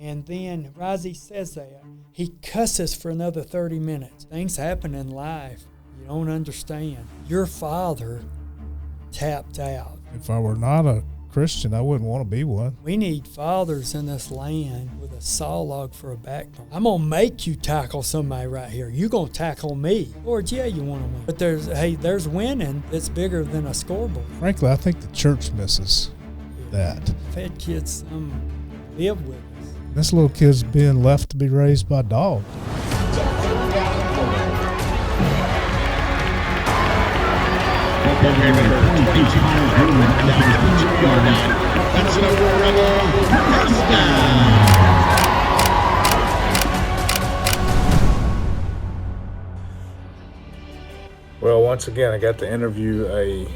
And then, right as he says that, he cusses for another 30 minutes. Things happen in life you don't understand. Your father tapped out. If I were not a Christian, I wouldn't want to be one. We need fathers in this land with a saw log for a backbone. I'm going to make you tackle somebody right here. You're going to tackle me. Lord, yeah, you want to win. But there's winning that's bigger than a scoreboard. Frankly, I think the church misses that. Fed kids live with us. This little kid's being left to be raised by dogs. Well, once again, I got to interview a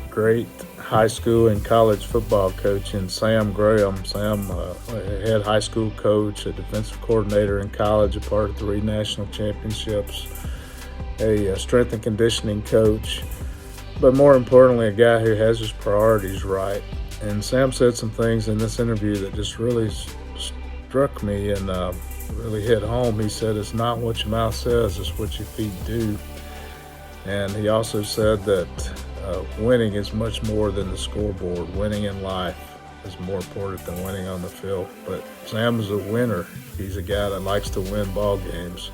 great high school and college football coach in Sam Graham. Sam, a head high school coach, a defensive coordinator in college, a part of 3 national championships, a strength and conditioning coach, but more importantly, a guy who has his priorities right. And Sam said some things in this interview that just really struck me and really hit home. He said, it's not what your mouth says, it's what your feet do. And he also said that winning is much more than the scoreboard. Winning in life is more important than winning on the field. But Sam is a winner. He's a guy that likes to win ball games.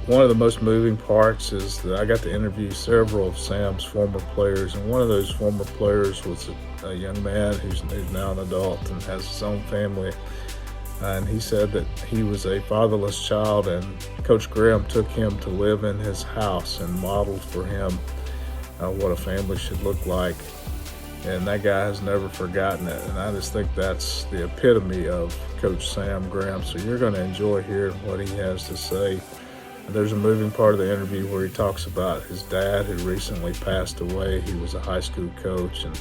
One of the most moving parts is that I got to interview several of Sam's former players, and one of those former players was a young man who's now an adult and has his own family. And he said that he was a fatherless child, and Coach Graham took him to live in his house and modeled for him what a family should look like. And that guy has never forgotten it. And I just think that's the epitome of Coach Sam Graham. So you're going to enjoy hearing what he has to say. And there's a moving part of the interview where he talks about his dad who recently passed away. He was a high school coach and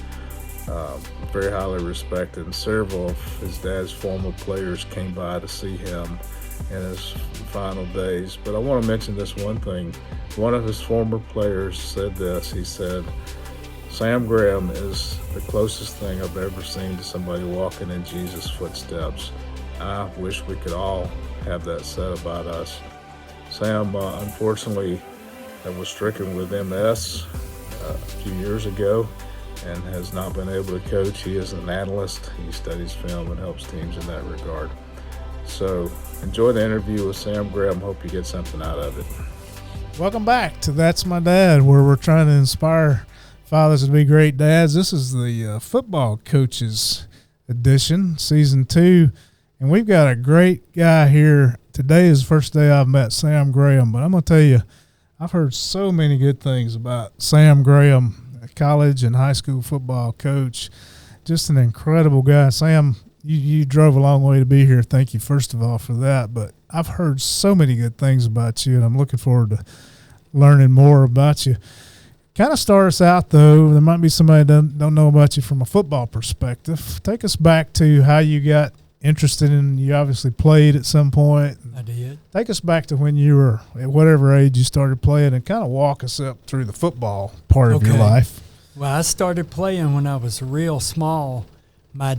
very highly respected. And several of his dad's former players came by to see him in his final days. But I want to mention this one thing. One of his former players said this. He said, Sam Graham is the closest thing I've ever seen to somebody walking in Jesus' footsteps. I wish we could all have that said about us. Sam, unfortunately, was stricken with MS a few years ago and has not been able to coach. He is an analyst. He studies film and helps teams in that regard. So enjoy the interview with Sam Graham. Hope you get something out of it. Welcome back to That's My Dad, where we're trying to inspire fathers to be great dads. This is the football coaches edition, season 2, and we've got a great guy here. Today is the first day I've met Sam Graham, but I'm going to tell you, I've heard so many good things about Sam Graham, a college and high school football coach. Just an incredible guy. Sam, you drove a long way to be here. Thank you, first of all, for that. But I've heard so many good things about you, and I'm looking forward to learning more about you. Kind of start us out, though. There might be somebody that don't know about you from a football perspective. Take us back to how you got interested in, you obviously played at some point. I did. Take us back to when you were at whatever age you started playing and kind of walk us up through the football part of your life. Well, I started playing when I was real small. My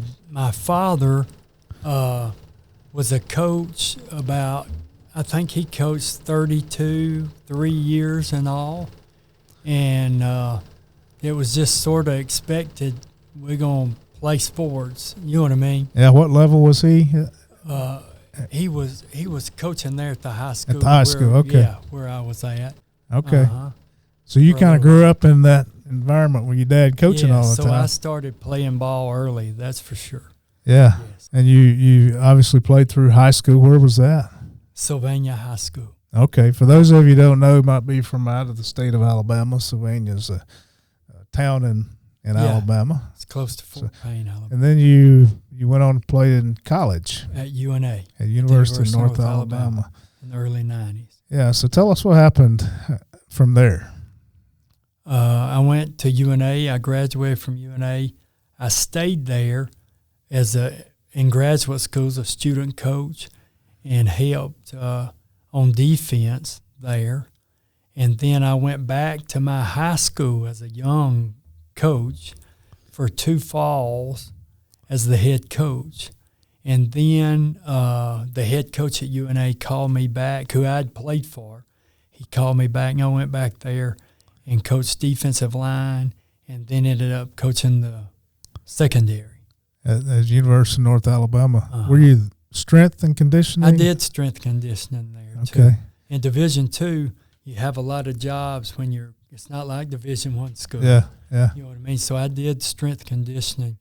father was a coach about, I think he coached 3 years in all. And it was just sort of expected we're going to play sports. You know what I mean? Yeah, what level was he? He was coaching there at the high school. At the high school, okay. Yeah, where I was at. Okay. So you kind of grew up in that environment with your dad coaching all the time. So I started playing ball early, that's for sure. Yeah. Yes. And you obviously played through high school. Where was that? Sylvania High School. Okay. For those of you who don't know, might be from out of the state of Alabama. Sylvania's a town in Alabama. It's close to Fort Payne, Alabama. And then you went on to play in college. At UNA. At University of North Alabama. In the early 90s. Yeah. So tell us what happened from there. I went to UNA. I graduated from UNA. I stayed there in graduate school as a student coach and helped on defense there. And then I went back to my high school as a young coach for 2 falls as the head coach. And then the head coach at UNA called me back, who I'd played for. He called me back, and I went back there and coached defensive line, and then ended up coaching the secondary. At University of North Alabama. Were you strength and conditioning? I did strength conditioning there, too. Okay. In Division II, you have a lot of jobs when you're – it's not like Division I school. Yeah. You know what I mean? So I did strength conditioning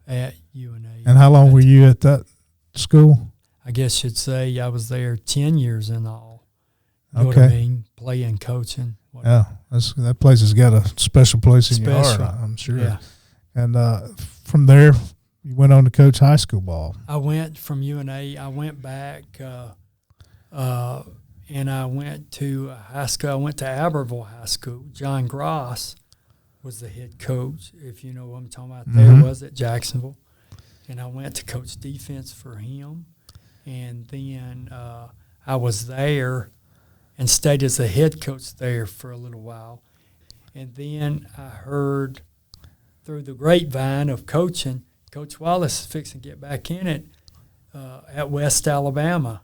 at UNA. And how long were you at that school? I guess you'd say I was there 10 years in all. You know Okay. what I mean? Playing, coaching. Yeah, that place has got a special place in your heart, Special. I'm sure. Yeah. And from there, you went on to coach high school ball. I went from UNA. I went back, and I went to high school. I went to Aberville High School. John Gross was the head coach, if you know what I'm talking about. There was at Jacksonville. And I went to coach defense for him. And then I was there and stayed as a head coach there for a little while. And then I heard through the grapevine of coaching, Coach Wallace is fixing to get back in it at West Alabama.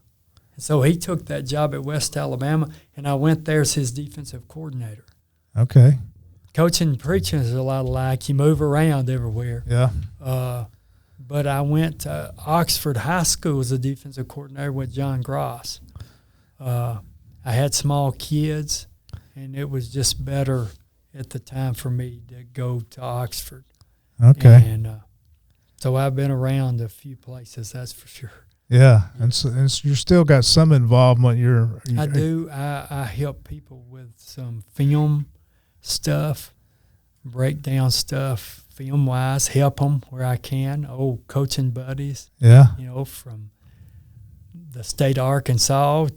And so he took that job at West Alabama, and I went there as his defensive coordinator. Okay. Coaching and preaching is a lot alike. You move around everywhere. Yeah. But I went to Oxford High School as a defensive coordinator with John Gross. I had small kids, and it was just better at the time for me to go to Oxford. Okay. And so I've been around a few places, that's for sure. Yeah, and so you still got some involvement. I do. I help people with some film stuff, breakdown stuff, film-wise, help them where I can. Coaching buddies. Yeah. You know, from the state of Arkansas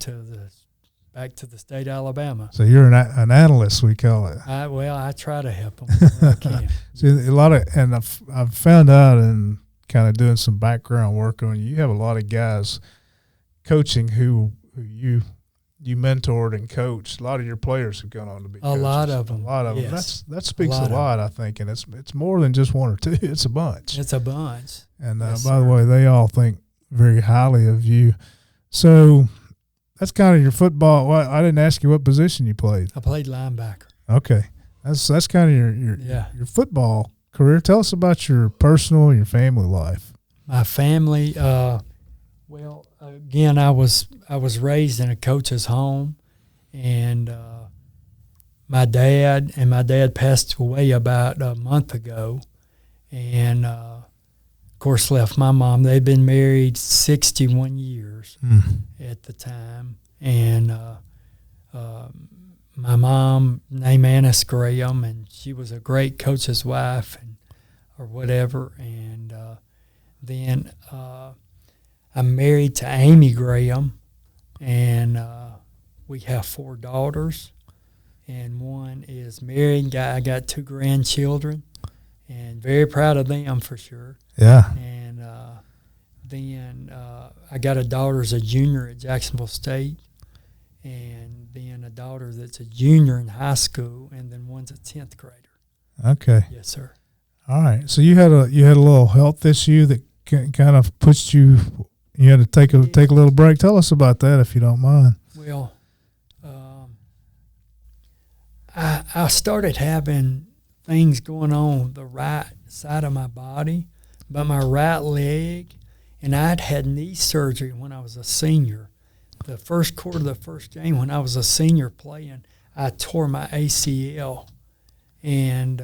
back to the state of Alabama. So you're an analyst, we call it. I try to help them where I can. See, a lot of, and I've found out and kind of doing some background work on you. You have a lot of guys coaching who you mentored and coached. A lot of your players have gone on to be coaches. A lot of them. Yes. That speaks a lot, I think, and it's more than just one or two. It's a bunch. It's a bunch. And Yes, by the sir. way, they all think very highly of you. So that's kind of your football. Well, I didn't ask you what position you played. I played linebacker. Okay, that's kind of your football career. Tell us about your personal, your family life. My family, again, I was raised in a coach's home, and my dad passed away about a month ago, and of course left my mom. They'd been married 61 years at the time, and my mom named Annis Graham, and she was a great coach's wife or whatever, and then I'm married to Amy Graham, and we have 4 daughters, and one is married. I got 2 grandchildren, and very proud of them for sure. Yeah. And then I got a daughter as a junior at Jacksonville State, and then a daughter that's a junior in high school, and then one's a 10th grader. Okay. Yes, sir. All right. So you had a little health issue that kind of pushed you. You had to take a little break. Tell us about that, if you don't mind. Well, I started having things going on the right side of my body, but my right leg, and I'd had knee surgery when I was a senior. The first quarter of the first game when I was a senior playing, I tore my ACL, and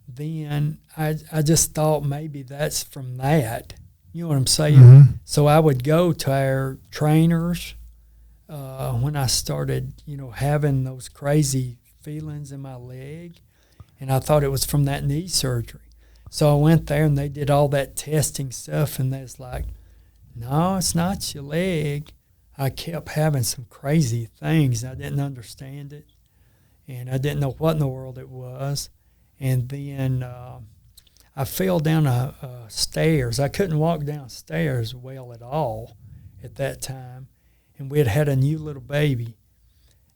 then I just thought maybe that's from that. You know what I'm saying? Mm-hmm. So I would go to our trainers when I started, having those crazy feelings in my leg, and I thought it was from that knee surgery. So I went there, and they did all that testing stuff, and they was like, no, it's not your leg. I kept having some crazy things. I didn't understand it, and I didn't know what in the world it was. And then I fell down stairs. I couldn't walk downstairs well at all at that time, and we had a new little baby,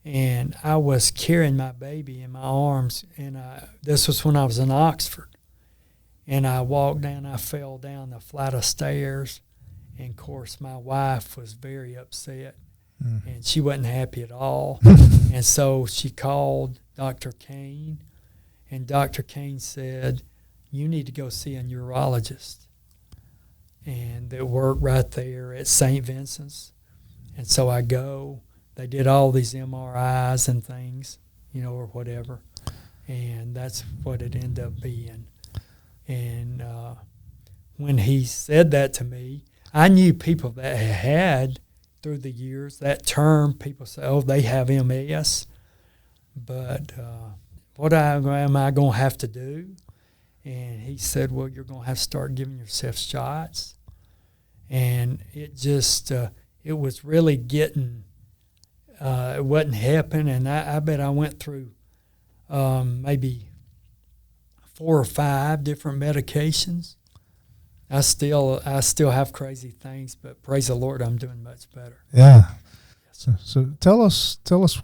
and I was carrying my baby in my arms, and this was when I was in Oxford, And I walked down, I fell down the flight of stairs. And, of course, my wife was very upset, and she wasn't happy at all. And so she called Dr. Kane, and Dr. Kane said, you need to go see a neurologist. And they worked right there at St. Vincent's. And so I go. They did all these MRIs and things, or whatever. And that's what it ended up being. And when he said that to me, I knew people that had through the years that term. People say, oh, they have MS. But what am I going to have to do? And he said, well, you're going to have to start giving yourself shots. And it just, it was really getting, it wasn't happening. And I bet I went through maybe 4 or 5 different medications. I still have crazy things, but praise the Lord, I'm doing much better. Yeah. So tell us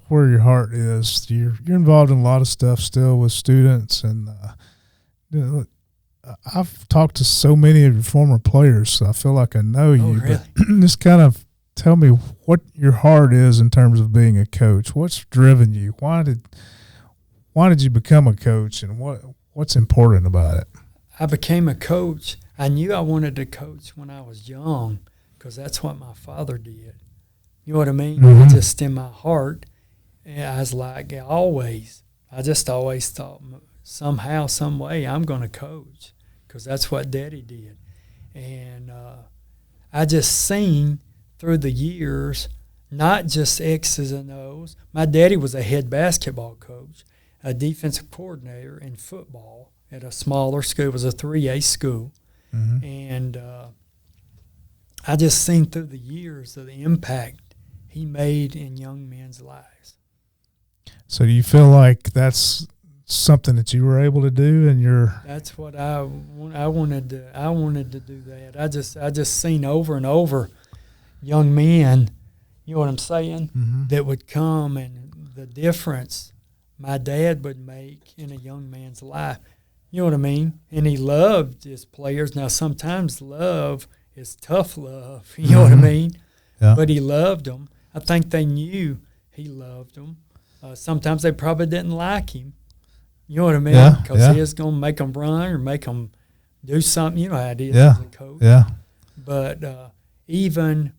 where your heart is. You're involved in a lot of stuff still with students, and I've talked to so many of your former players, so I feel like I know you. Really? But just kind of tell me what your heart is in terms of being a coach. What's driven you? Why did you become a coach, and what's important about it? I became a coach. I knew I wanted to coach when I was young because that's what my father did. You know what I mean? Mm-hmm. Just in my heart, I was like, I just always thought somehow, some way, I'm going to coach because that's what Daddy did. And I just seen through the years, not just X's and O's. My daddy was a head basketball coach, a defensive coordinator in football at a smaller school. It was a 3A school. Mm-hmm. And I just seen through the years of the impact he made in young men's lives. So do you feel like that's something that you were able to do in your? That's what I wanted to do that. I just seen over and over young men, you know what I'm saying, mm-hmm. that would come and the difference my dad would make in a young man's life. You know what I mean? And he loved his players. Now, sometimes love is tough love. You know what I mean? Yeah. But he loved them. I think they knew he loved them. Sometimes they probably didn't like him. You know what I mean? Because he was going to make them run or make them do something. You know how it is as a coach. Yeah. But even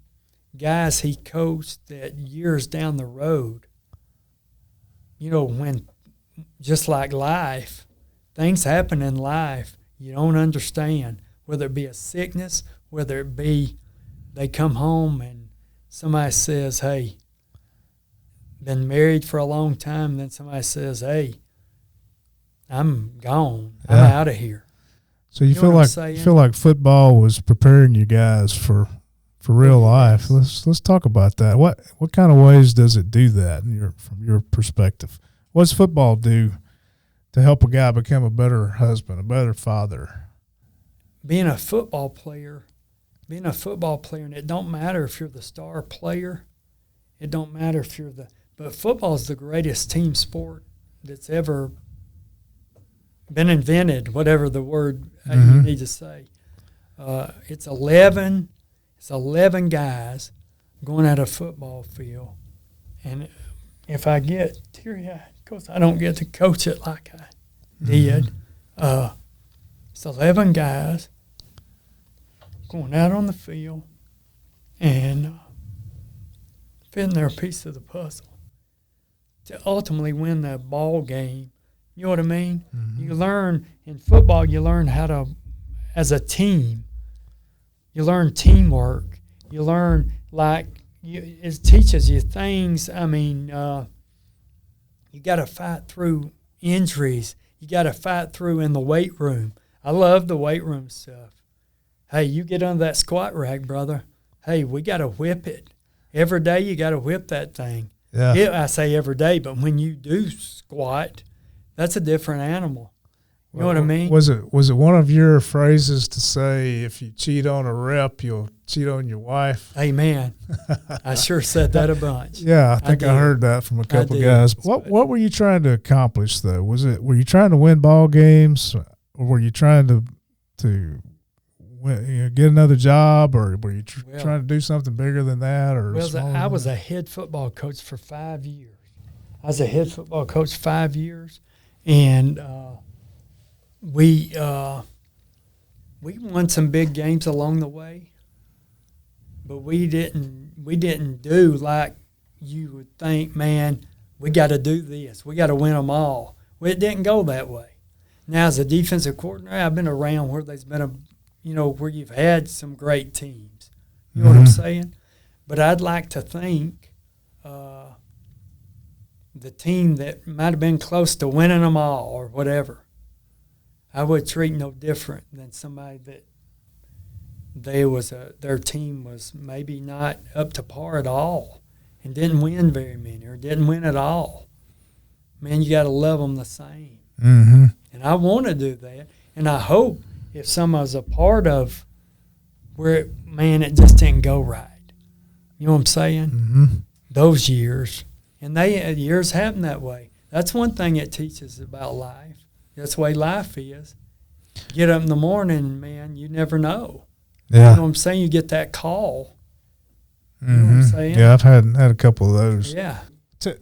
guys he coached that years down the road, you know, when just like life, things happen in life you don't understand, whether it be a sickness, whether it be they come home and somebody says, hey, been married for a long time, and then somebody says, hey, I'm gone. I'm out of here. So you feel like football was preparing you guys for real life. Let's talk about that. What kind of ways does it do that from your perspective? What does football do to help a guy become a better husband, a better father? Being a football player, and it don't matter if you're the star player. It don't matter if you're but football is the greatest team sport that's ever been invented, whatever the word you need to say. It's 11 guys going at a football field. And if I get teary-eyed, because I don't get to coach it like I did, it's 11 guys going out on the field and fitting their piece of the puzzle to ultimately win the ball game. You know what I mean? Mm-hmm. You learn in football, you learn how to, as a team, you learn teamwork. You learn, it teaches you things. I mean, you got to fight through injuries. You got to fight through in the weight room. I love the weight room stuff. Hey, you get under that squat rack, brother. Hey, we got to whip it. Every day you got to whip that thing. Yeah. I say every day, but when you do squat, that's a different animal. You know what I mean? Was it one of your phrases to say, if you cheat on a rep, you'll cheat on your wife? Amen. I sure said that a bunch. Yeah, I think I heard that from a couple guys. What were you trying to accomplish, though? Were you trying to win ball games, or were you trying to get another job, or were you trying to do something bigger than that? Or I was a head football coach for 5 years. I was a head football coach 5 years, and we won some big games along the way, but we didn't do like you would think. Man, we got to do this. We got to win them all. Well, it didn't go that way. Now, as a defensive coordinator, I've been around where there's been where you've had some great teams. You know what I'm saying? But I'd like to think the team that might have been close to winning them all or whatever, I would treat no different than somebody that their team was maybe not up to par at all and didn't win very many or didn't win at all. Man, you got to love them the same. Mm-hmm. And I want to do that. And I hope if somebody's a part of where, it just didn't go right. You know what I'm saying? Mm-hmm. Those years. And years happen that way. That's one thing it teaches about life. That's the way life is. Get up in the morning, man, you never know. Yeah. You know what I'm saying? You get that call. You know what I'm saying? Yeah, I've had a couple of those. Yeah.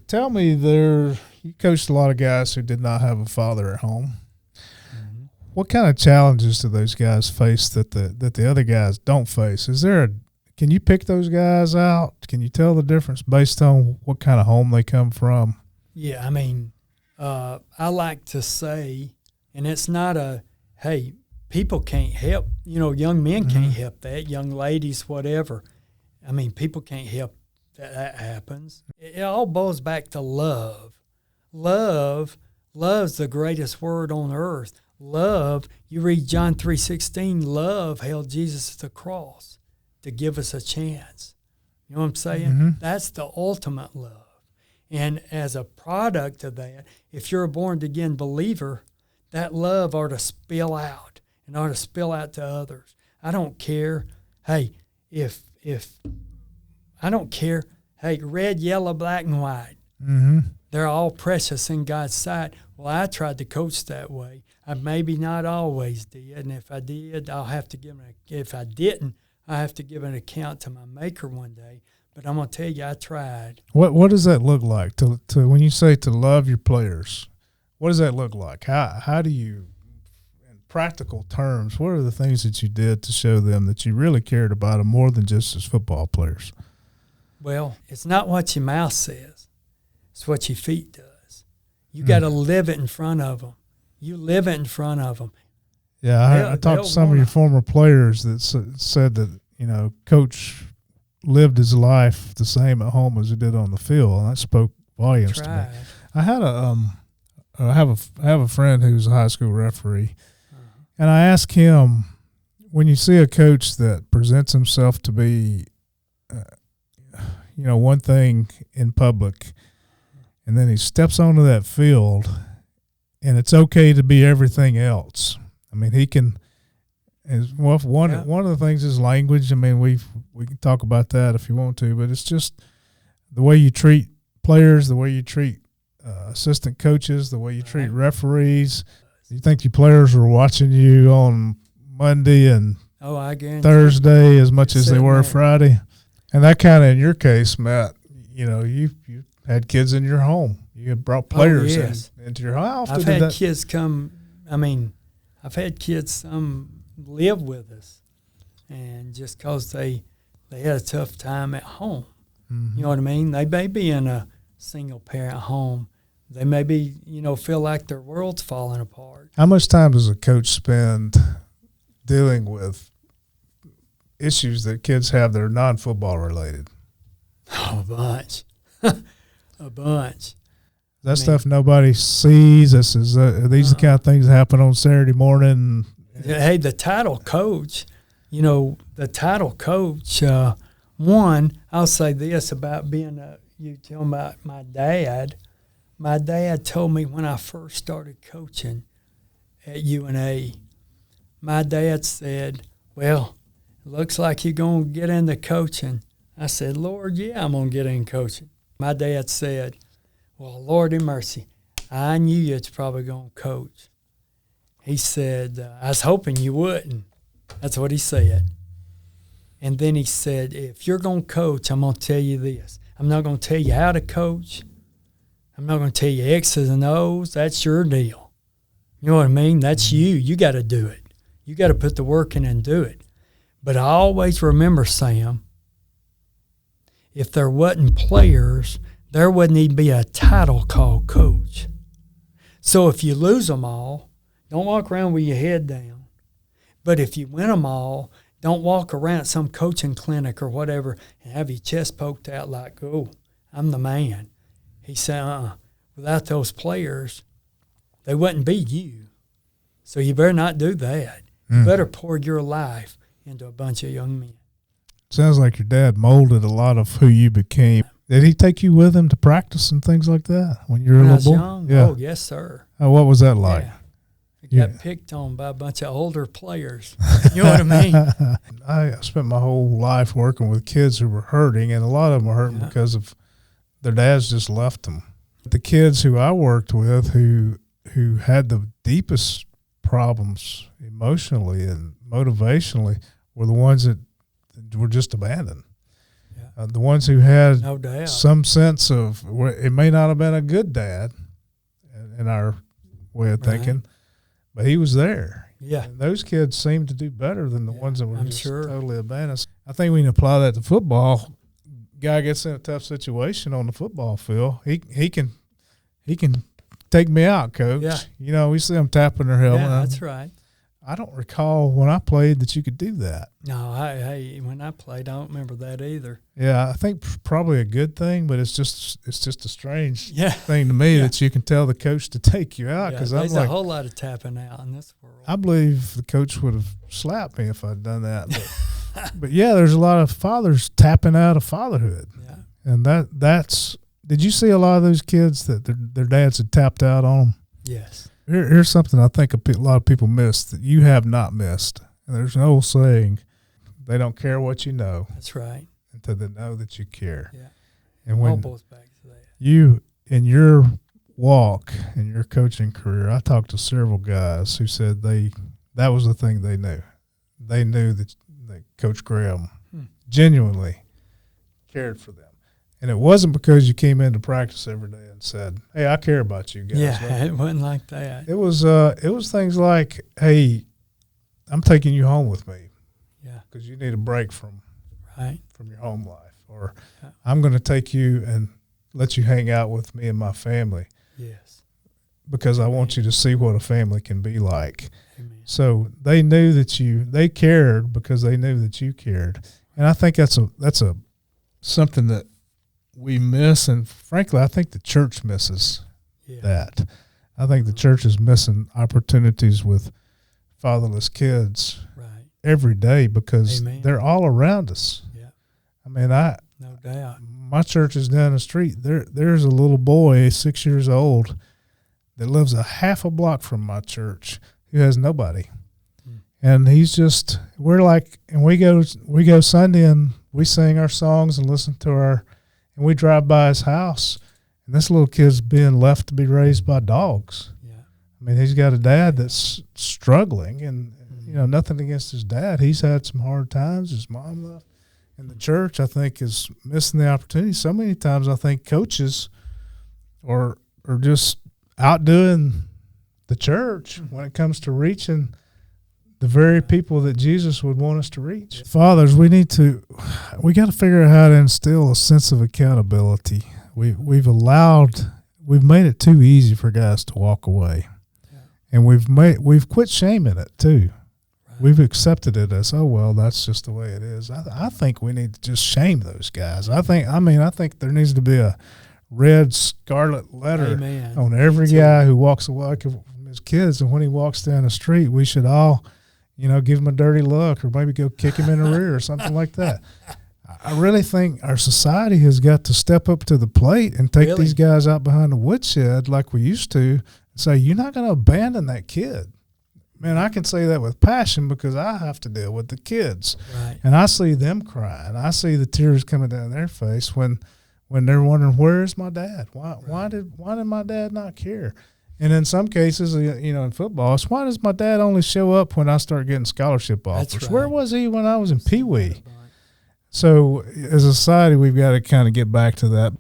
Tell me, you coached a lot of guys who did not have a father at home. Mm-hmm. What kind of challenges do those guys face that the other guys don't face? Can you pick those guys out? Can you tell the difference based on what kind of home they come from? Yeah, I like to say, and it's not hey, people can't help, young men can't help that, young ladies, whatever. People can't help that happens. It all boils back to love. Love's the greatest word on earth. Love, you read John 3:16, love held Jesus at the cross to give us a chance. You know what I'm saying? Mm-hmm. That's the ultimate love. And as a product of that, if you're a born-again believer, that love ought to spill out and ought to spill out to others. I don't care, hey, I don't care, hey, red, yellow, black, and white. Mm-hmm. They're all precious in God's sight. Well, I tried to coach that way. I maybe not always did, and if I did, I'll have to if I didn't, I have to give an account to my Maker one day. But I'm gonna tell you, I tried. What does that look like to when you say to love your players? What does that look like? How do you, in practical terms, what are the things that you did to show them that you really cared about them more than just as football players? Well, it's not what your mouth says; it's what your feet does. You got to live it in front of them. You live it in front of them. Yeah, I talked to some of your former players that said that Coach lived his life the same at home as he did on the field, and that spoke volumes to me. I had I have a friend who's a high school referee, and I asked him, when you see a coach that presents himself to be, one thing in public, and then he steps onto that field, and it's okay to be everything else. He can. One of the things is language. We can talk about that if you want to, but it's just the way you treat players, the way you treat assistant coaches, the way you treat referees. You think your players were watching you on Monday and Thursday as much as they were Friday? And that kind of, in your case, Matt, you had kids in your home. You had brought players into your home. I've had kids come. I've had kids live with us, and just because they had a tough time at home. Mm-hmm. You know what I mean? They may be in a single-parent home. They may be, feel like their world's falling apart. How much time does a coach spend dealing with issues that kids have that are non-football related? Oh, a bunch. A bunch. That stuff nobody sees. These are the kind of things that happen on Saturday morning. Hey, the title coach, one, I'll say this about being you telling about my dad. My dad told me when I first started coaching at UNA, my dad said, well, it looks like you're going to get into coaching. I said, Lord, yeah, I'm going to get in coaching. My dad said, well, Lord have mercy, I knew you was probably going to coach. He said, I was hoping you wouldn't. That's what he said. And then he said, if you're going to coach, I'm going to tell you this. I'm not going to tell you how to coach. I'm not going to tell you X's and O's. That's your deal. You know what I mean? That's you. You got to do it. You got to put the work in and do it. But I always remember, Sam, if there wasn't players, there wouldn't even be a title called coach. So if you lose them all, don't walk around with your head down. But if you win them all, don't walk around at some coaching clinic or whatever and have your chest poked out like, oh, I'm the man. He said, without those players, they wouldn't be you. So you better not do that. You better pour your life into a bunch of young men. Sounds like your dad molded a lot of who you became. Did he take you with him to practice and things like that when you were a little boy? Young? Yeah. Oh, yes, sir. What was that like? Yeah. Got picked on by a bunch of older players. You know what I mean? I spent my whole life working with kids who were hurting, and a lot of them were hurting because of their dads just left them. The kids who I worked with who had the deepest problems emotionally and motivationally were the ones that were just abandoned. Yeah. The ones who had some sense of, it may not have been a good dad in our way of thinking, but he was there. Yeah. And those kids seemed to do better than the ones that were totally abandoned. I think we can apply that to football. Guy gets in a tough situation on the football field. He can take me out, coach. Yeah. You know, we see them tapping their helmet. Yeah, that's right. I don't recall when I played that you could do that. No, when I played, I don't remember that either. Yeah, I think probably a good thing, but it's just a strange thing to me that you can tell the coach to take you out. Because there's a whole lot of tapping out in this world. I believe the coach would have slapped me if I'd done that. But yeah, there's a lot of fathers tapping out of fatherhood. Yeah, and that's. Did you see a lot of those kids that their dads had tapped out on them? Yes. Here's something I think a lot of people miss that you have not missed. And there's an old saying, they don't care what you know. That's right. Until they know that you care. Yeah. And when both back to that. You, in your walk, in your coaching career, I talked to several guys who said that was the thing they knew. They knew that Coach Graham genuinely cared for them. And it wasn't because you came into practice every day and said, hey, I care about you guys. Yeah, it wasn't like that. It was things like, hey, I'm taking you home with me. Yeah. Because you need a break from your home life. Or I'm going to take you and let you hang out with me and my family. Yes. Because I want you to see what a family can be like. Amen. So they knew that they cared because they knew that you cared. And I think that's something that we miss, and frankly, I think the church misses that. I think the church is missing opportunities with fatherless kids every day because they're all around us. Yeah, I mean, no doubt. My church is down the street. There's a little boy, 6 years old, that lives a half a block from my church who has nobody, and we go Sunday and we sing our songs and listen to and we drive by his house, and this little kid's being left to be raised by dogs. Yeah. I mean, he's got a dad that's struggling, and, nothing against his dad. He's had some hard times. His mom left. And the church, I think, is missing the opportunity. So many times I think coaches are just outdoing the church when it comes to reaching the very people that Jesus would want us to reach. Fathers, we got to figure out how to instill a sense of accountability. We've made it too easy for guys to walk away. Yeah. And we've quit shaming it too. Right. We've accepted it as, oh well, that's just the way it is. I think we need to just shame those guys. I think there needs to be a red scarlet letter on every guy who walks away from his kids, and when he walks down the street, we should all give him a dirty look or maybe go kick him in the rear or something like that. I really think our society has got to step up to the plate and take these guys out behind the woodshed like we used to and say, you're not going to abandon that kid. Man, I can say that with passion because I have to deal with the kids. Right. And I see them crying. I see the tears coming down their face when they're wondering, where's my dad? Why did my dad not care? And in some cases, in football, it's why does my dad only show up when I start getting scholarship offers? That's right. Where was he when I was in Pee Wee? So as a society, we've got to kind of get back to that.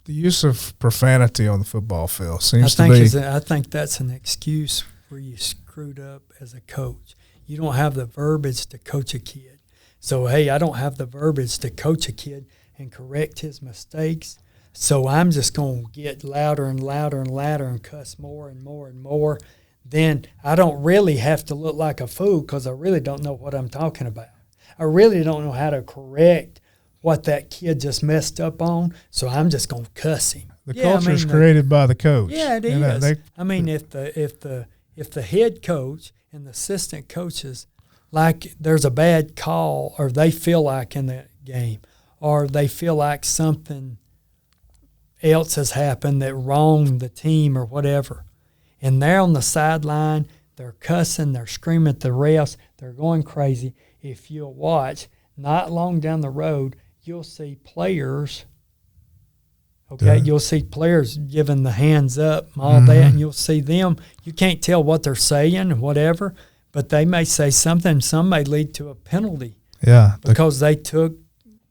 The use of profanity on the football field seems to be. I think that's an excuse where you screwed up as a coach. You don't have the verbiage to coach a kid. So, hey, I don't have the verbiage to coach a kid and correct his mistakes. So I'm just going to get louder and louder and louder and cuss more and more and more. Then I don't really have to look like a fool because I really don't know what I'm talking about. I really don't know how to correct what that kid just messed up on, so I'm just going to cuss him. The culture is created by the coach. Yeah, it is. If the head coach and the assistant coaches, like there's a bad call or they feel like in the game or they feel like something else has happened that wronged the team or whatever, and they're on the sideline, they're cussing, they're screaming at the refs, they're going crazy. If you'll watch, not long down the road, you'll see players, you'll see players giving the hands up and all that, and you'll see them. You can't tell what they're saying and whatever, but they may say something. Some may lead to a penalty. Yeah. Because they took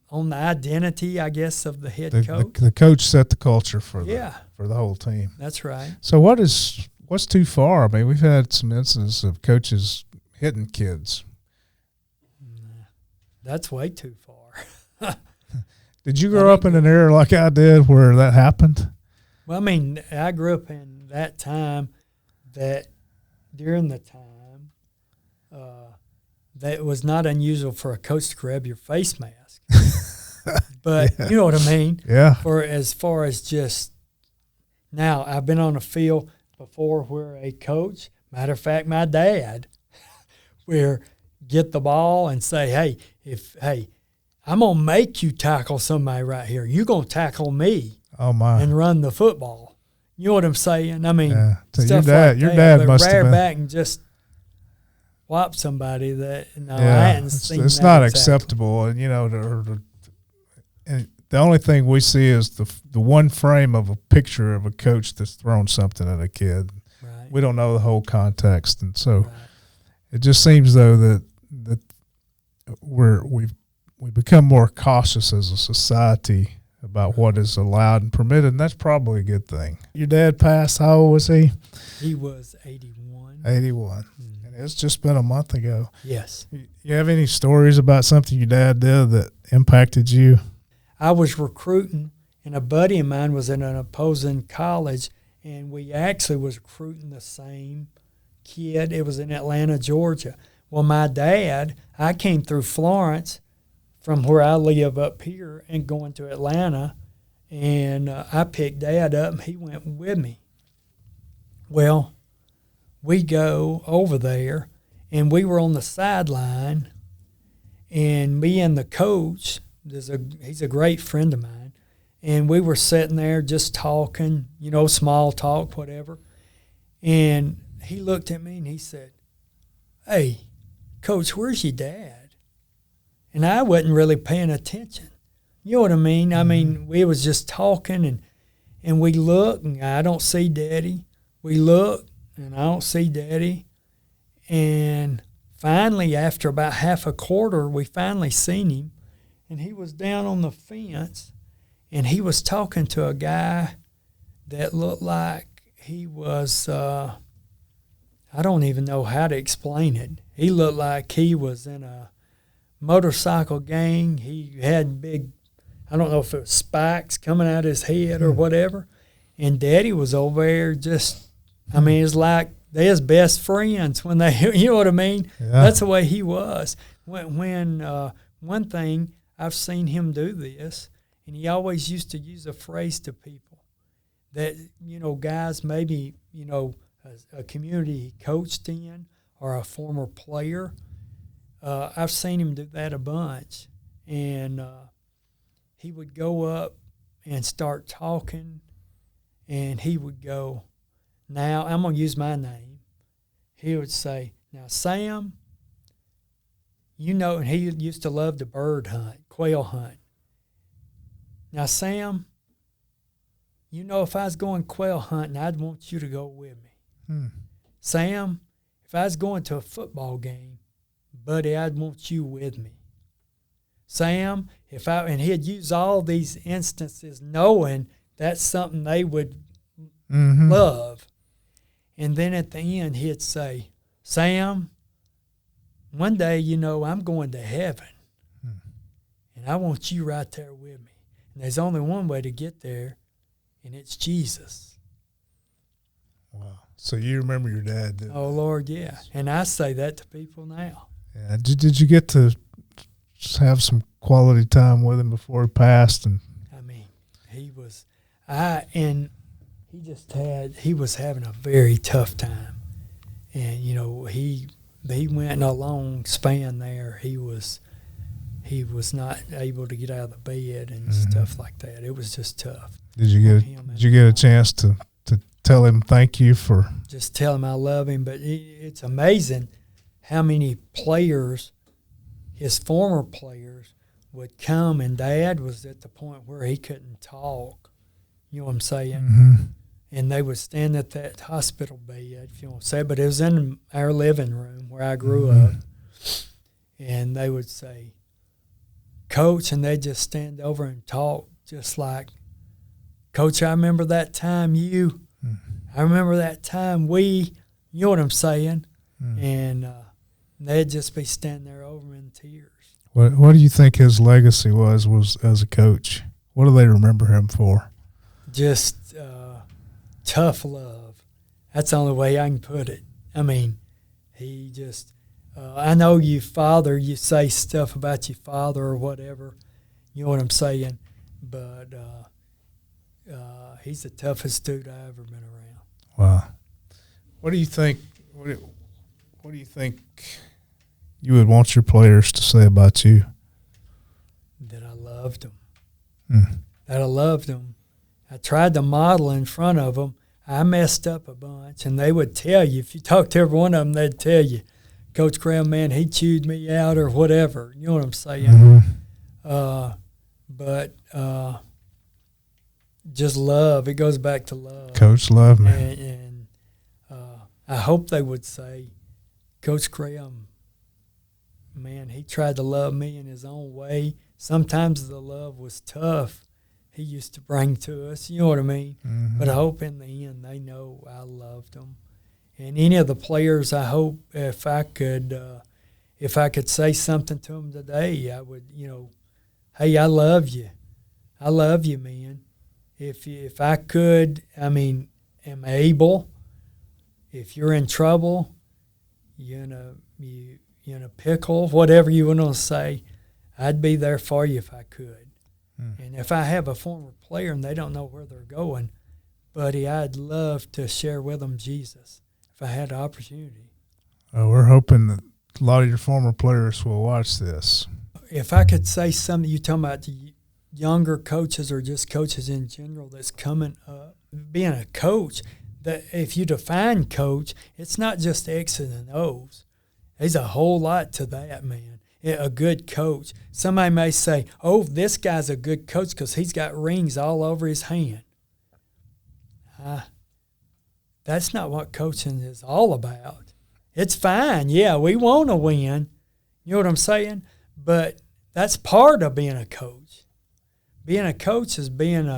on the identity, I guess, of the head coach. The coach set the culture for the whole team. That's right. So what's too far? I mean, we've had some instances of coaches hitting kids. That's way too far. Did you grow up in an era like I did where that happened? Well, I mean, I grew up in that time that during the time that it was not unusual for a coach to grab your face mask. But you know what I mean? Yeah. For as far as just now, I've been on a field before where a coach, matter of fact, my dad, where get the ball and say, hey, I'm going to make you tackle somebody right here. You're going to tackle me. Oh, my. And run the football. You know what I'm saying? I mean, So stuff your like dad that. must have been. Back and just whop somebody that, I hadn't seen. It's not acceptable. And, and the only thing we see is the one frame of a picture of a coach that's thrown something at a kid. Right. We don't know the whole context. And so it just seems, though, that we become more cautious as a society about what is allowed and permitted, and that's probably a good thing. Your dad passed. How old was he? He was 81. 81. And it's just been a month ago. Yes. You have any stories about something your dad did that impacted you? I was recruiting, and a buddy of mine was in an opposing college, and we actually was recruiting the same kid. It was in Atlanta, Georgia. Well, my dad, I came through Florence from where I live up here and going to Atlanta, and I picked Dad up, and he went with me. Well, we go over there, and we were on the sideline, and me and the coach, he's a great friend of mine, and we were sitting there just talking, small talk, whatever, and he looked at me and he said, "Hey, Coach, where's your dad?" And I wasn't really paying attention. You know what I mean? Mm-hmm. I mean, we was just talking, and we look, and I don't see Daddy. We look, and I don't see Daddy. And finally, after about half a quarter, we finally seen him, and he was down on the fence, and he was talking to a guy that looked like he was, I don't even know how to explain it. He looked like he was in a motorcycle gang. He had big, I don't know if it was spikes coming out his head or whatever. And Daddy was over there just, I mean, it's like they're his best friends when they, you know what I mean? Yeah. That's the way he was. When one thing, I've seen him do this, and he always used to use a phrase to people that, guys, maybe, a community he coached in or a former player, I've seen him do that a bunch, and he would go up and start talking, and he would go, "Now, I'm going to use my name." He would say, "Now, Sam, and he used to love to bird hunt, quail hunt. Now, Sam, if I was going quail hunting, I'd want you to go with me. Sam, if I was going to a football game, buddy, I'd want you with me. Sam, and he'd use all these instances knowing that's something they would love. And then at the end, he'd say, Sam, one day, I'm going to heaven. And I want you right there with me. And there's only one way to get there, and it's Jesus. Wow. So you remember your dad, didn't you? Oh, Lord, yeah. And I say that to people now. Yeah. Did you get to have some quality time with him before he passed? And I mean, he was having a very tough time. And, he went in a long span there. He was not able to get out of the bed and stuff like that. It was just tough. Did you get a chance to tell him thank you for? Just tell him I love him. But it's amazing how many players, his former players, would come, and Dad was at the point where he couldn't talk. You know what I'm saying? And they would stand at that hospital bed, if you want to say, but it was in our living room where I grew up. And they would say, Coach, and they'd just stand over and talk just like, Coach, I remember that time I remember that time you know what I'm saying? And they'd just be standing there over him in tears. What do you think his legacy was as a coach? What do they remember him for? Just tough love. That's the only way I can put it. I mean, he just I know you say stuff about your father or whatever. You know what I'm saying? But he's the toughest dude I've ever been around. Wow. What do you think? What do you think you would want your players to say about you? That I loved them. That I loved them. I tried to model in front of them. I messed up a bunch, and they would tell you. If you talk to every one of them, they'd tell you, Coach Graham, man, he chewed me out or whatever. You know what I'm saying? But just love. It goes back to love. Coach love, man. And I hope they would say, Coach Graham, man, he tried to love me in his own way. Sometimes the love was tough he used to bring to us. You know what I mean? But I hope in the end they know I loved them. And any of the players, I hope if I could say something to them today, I would, hey, I love you. I love you, man. If I could, am able, if you're in trouble, you're in a pickle, whatever you want to say, I'd be there for you if I could. And if I have a former player and they don't know where they're going, buddy, I'd love to share with them Jesus if I had the opportunity. We're hoping that a lot of your former players will watch this. If I could say something, you're talking about the younger coaches or just coaches in general that's coming up, being a coach, that if you define coach, it's not just X's and O's. There's a whole lot to that, man. A good coach. Somebody may say, oh, this guy's a good coach because he's got rings all over his hand. That's not what coaching is all about. It's fine. Yeah, we want to win. You know what I'm saying? But that's part of being a coach. Being a coach is being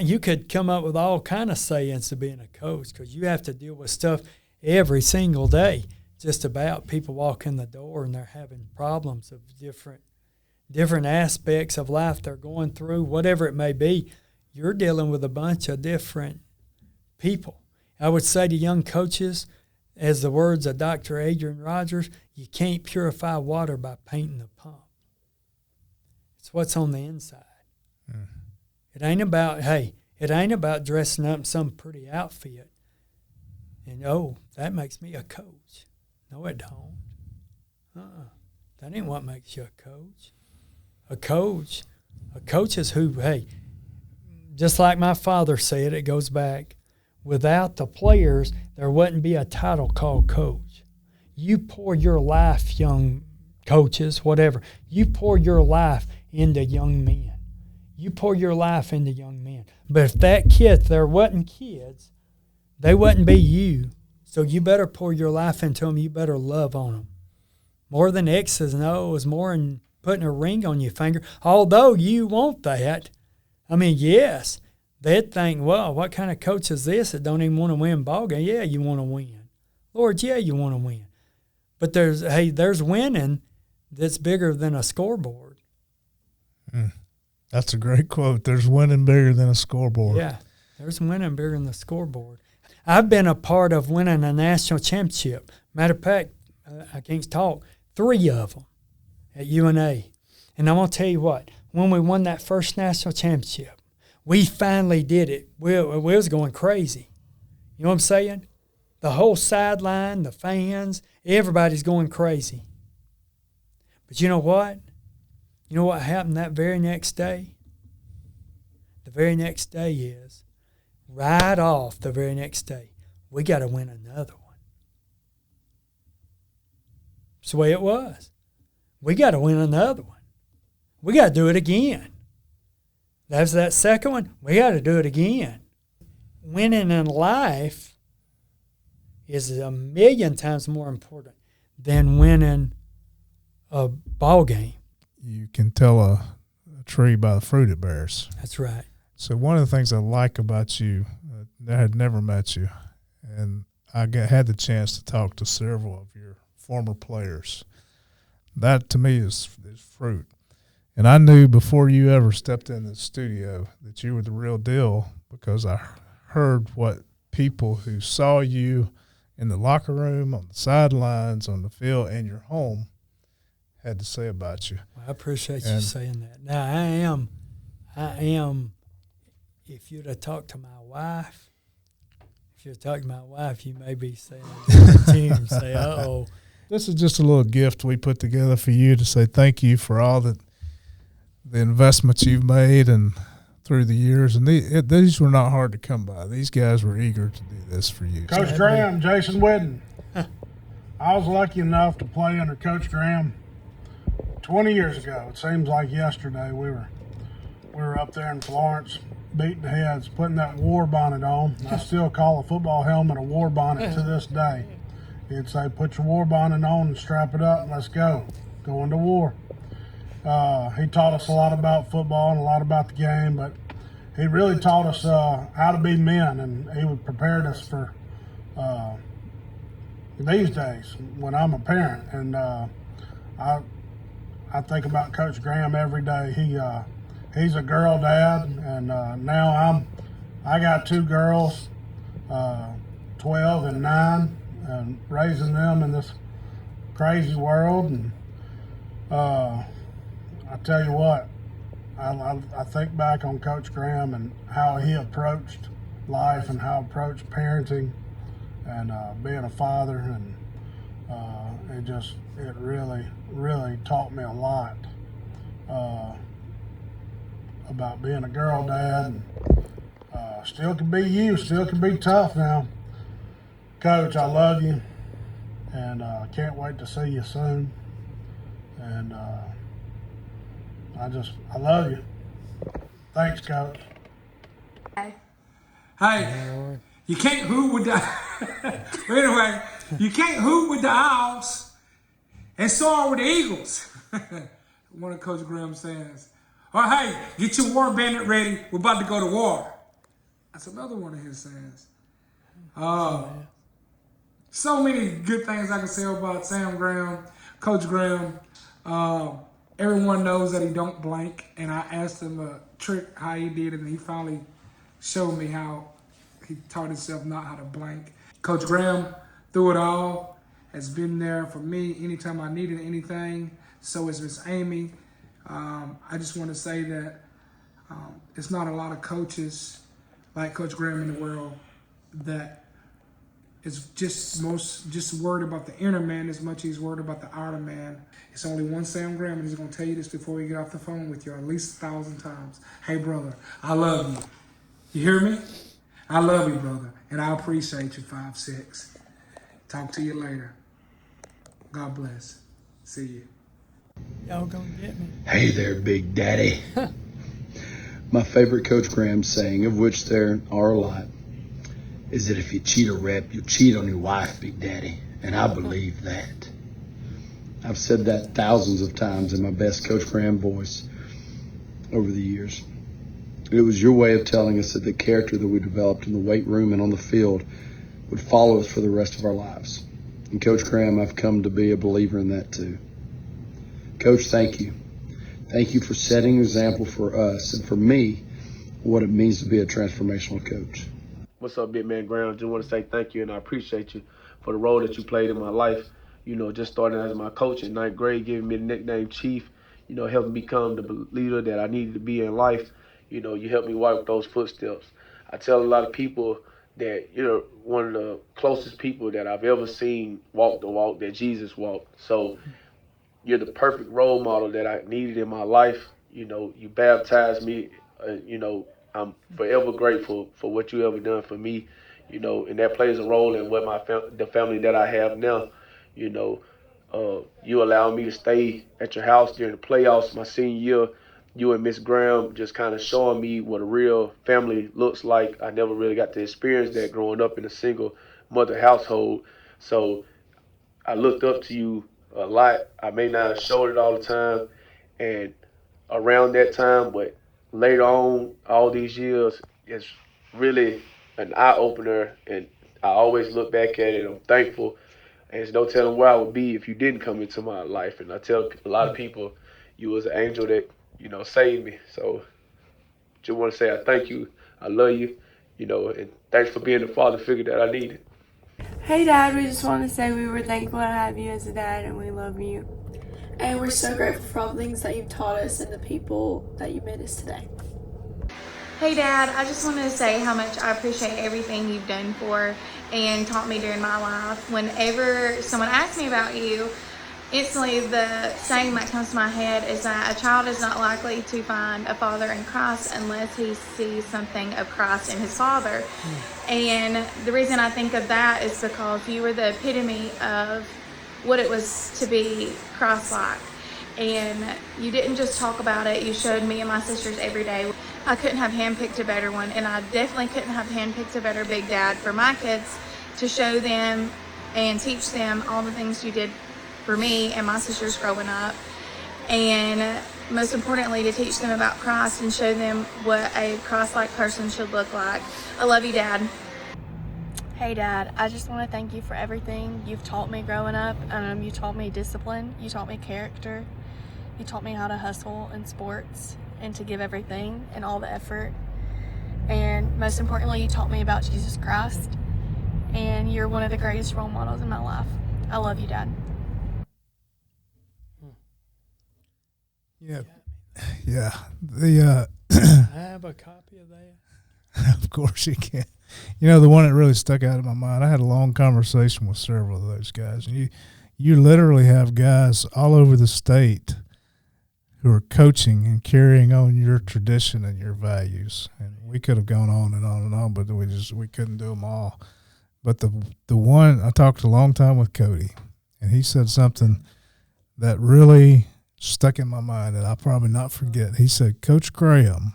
you could come up with all kind of sayings to being a coach because you have to deal with stuff every single day. Just about people walk in the door and they're having problems of different aspects of life they're going through, whatever it may be. You're dealing with a bunch of different people. I would say to young coaches, as the words of Dr. Adrian Rogers, you can't purify water by painting the pump. It's what's on the inside. It ain't about dressing up in some pretty outfit and, that makes me a coach. No, it don't. That ain't what makes you a coach. A coach is who, just like my father said, it goes back, without the players, there wouldn't be a title called coach. You pour your life, young coaches, whatever, you pour your life into young men. You pour your life into young men. But if that kid, there wasn't kids, they wouldn't be you. So you better pour your life into them. You better love on them. More than X's and O's, more than putting a ring on your finger. Although you want that. I mean, yes, they'd think, well, what kind of coach is this that don't even want to win ball game? Yeah, you want to win. Lord, yeah, you want to win. But there's winning that's bigger than a scoreboard. That's a great quote. There's winning bigger than a scoreboard. Yeah, there's winning bigger than the scoreboard. I've been a part of winning a national championship. Matter of fact, I can't talk, 3 of them at UNA. And I'm going to tell you what, when we won that first national championship, we finally did it. We was going crazy. You know what I'm saying? The whole sideline, the fans, everybody's going crazy. But you know what? You know what happened that very next day? The very next day is, right off the very next day, we got to win another one. It's the way it was. We got to win another one. We got to do it again. That's that second one. We got to do it again. Winning in life is 1,000,000 times more important than winning a ball game. You can tell a tree by the fruit it bears. That's right. So one of the things I like about you, I had never met you, and I had the chance to talk to several of your former players. That to me is fruit. And I knew before you ever stepped in the studio that you were the real deal, because I heard what people who saw you in the locker room, on the sidelines, on the field, and your home had to say about you. Well, I appreciate you saying that. Now, I am, if you'd have talked to my wife, you may be saying it to the team, say, uh-oh. This is just a little gift we put together for you to say thank you for all the investments you've made and through the years. And these were not hard to come by. These guys were eager to do this for you. Coach Graham, Jason Whitten. I was lucky enough to play under Coach Graham 20 years ago. It seems like yesterday. We were up there in Florence, beating heads, putting that war bonnet on. I still call a football helmet a war bonnet to this day. He'd say, put your war bonnet on and strap it up and let's go into war. He taught us a lot about football and a lot about the game, but he really taught us how to be men, and he prepared us for these days when I'm a parent. And I think about Coach Graham every day. He's a girl dad, and now I got 2 girls, 12 and 9, and raising them in this crazy world. And I tell you what, I think back on Coach Graham and how he approached life and how he approached parenting and being a father, and it really taught me a lot about being a girl dad. And, still can be you, still can be tough now. Coach, I love you, and can't wait to see you soon. And I love you. Thanks, Coach. Hey, you can't hoot with the anyway, you can't hoot with the Owls and soar with the Eagles. One of Coach Graham's sayings. Or hey, get your war bandit ready. We're about to go to war. That's another one of his sayings. So many good things I can say about Sam Graham, Coach Graham. Everyone knows that he don't blank, and I asked him a trick how he did it, and he finally showed me how he taught himself not how to blank. Coach Graham, through it all, has been there for me anytime I needed anything. So is Miss Amy. I just want to say that it's not a lot of coaches like Coach Graham in the world that is just worried about the inner man as much as he's worried about the outer man. It's only one Sam Graham, and he's going to tell you this before we get off the phone with you at least 1,000 times. Hey, brother, I love you. You hear me? I love you, brother, and I appreciate you, 5'6". Talk to you later. God bless. See you. Y'all gonna get me. Hey there, Big Daddy. My favorite Coach Graham saying, of which there are a lot, is that if you cheat a rep, you cheat on your wife, Big Daddy. And I believe that. I've said that thousands of times in my best Coach Graham voice over the years. It was your way of telling us that the character that we developed in the weight room and on the field would follow us for the rest of our lives. And Coach Graham, I've come to be a believer in that too. Coach, thank you. Thank you for setting an example for us and for me what it means to be a transformational coach. What's up, Big Man Graham? Just want to say thank you, and I appreciate you for the role that you played in my life. You know, just starting as my coach in ninth grade, giving me the nickname Chief, you know, helping me become the leader that I needed to be in life. You know, you helped me walk those footsteps. I tell a lot of people that you're one of the closest people that I've ever seen walk the walk that Jesus walked. So you're the perfect role model that I needed in my life. You know, you baptized me. You know, I'm forever grateful for what you ever done for me. You know, and that plays a role in what the family that I have now. You know, you allowed me to stay at your house during the playoffs my senior year. You and Miss Graham just kind of showing me what a real family looks like. I never really got to experience that growing up in a single mother household. So I looked up to you a lot. I may not have showed it all the time, and around that time, but later on, all these years, it's really an eye opener, and I always look back at it. I'm thankful, and there's no telling where I would be if you didn't come into my life. And I tell a lot of people, you was an angel that saved me. So, just want to say I thank you. I love you, and thanks for being the father figure that I needed. Hey Dad, we just want to say we were thankful to have you as a dad and we love you. And we're so grateful for all the things that you've taught us and the people that you made us today. Hey Dad, I just wanted to say how much I appreciate everything you've done for and taught me during my life. Whenever someone asks me about you, instantly the saying that comes to my head is that a child is not likely to find a father in Christ unless he sees something of Christ in his father. And the reason I think of that is because you were the epitome of what it was to be Christ-like. And you didn't just talk about it, you showed me and my sisters every day. I couldn't have handpicked a better one, and I definitely couldn't have handpicked a better big dad for my kids to show them and teach them all the things you did for me and my sisters growing up, and most importantly to teach them about Christ and show them what a Christ-like person should look like. I love you, Dad. Hey Dad, I just want to thank you for everything you've taught me growing up. You taught me discipline, you taught me character, you taught me how to hustle in sports and to give everything and all the effort. And most importantly, you taught me about Jesus Christ, and you're one of the greatest role models in my life. I love you, Dad. Yeah. The I have a copy of that. of course you can. The one that really stuck out in my mind, I had a long conversation with several of those guys, and you literally have guys all over the state who are coaching and carrying on your tradition and your values. And we could have gone on and on and on, but we couldn't do them all. But the one, I talked a long time with Cody, and he said something that really stuck in my mind that I'll probably not forget. He said, Coach Graham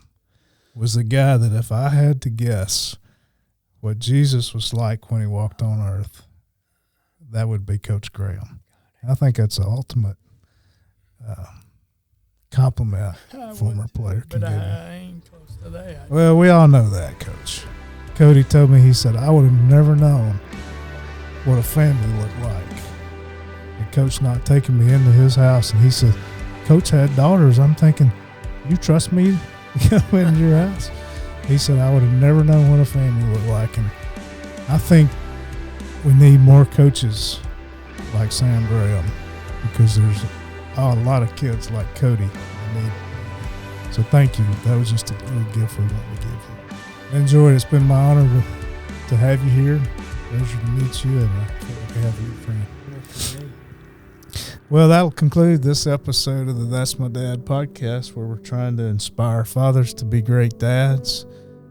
was the guy that if I had to guess what Jesus was like when he walked on earth, that would be Coach Graham. And I think that's the ultimate compliment a former player can but give I ain't close to that. Well, we all know that, Coach. Cody told me, he said, I would have never known what a family looked like. And Coach not taking me into his house, and he said, Coach had daughters. I'm thinking, you trust me to come into your house? He said, I would have never known what a family looked like. And I think we need more coaches like Sam Graham, because there's a lot of kids like Cody that need it. So thank you. That was just a little gift we want to give you. I enjoyed it. It's been my honor to have you here. Pleasure to meet you, and I feel like I have you, friend. Well, that'll conclude this episode of the That's My Dad podcast, where we're trying to inspire fathers to be great dads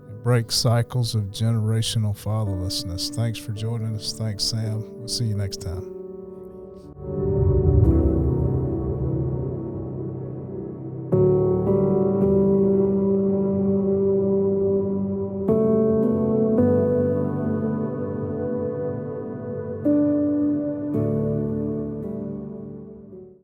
and break cycles of generational fatherlessness. Thanks for joining us. Thanks, Sam. We'll see you next time.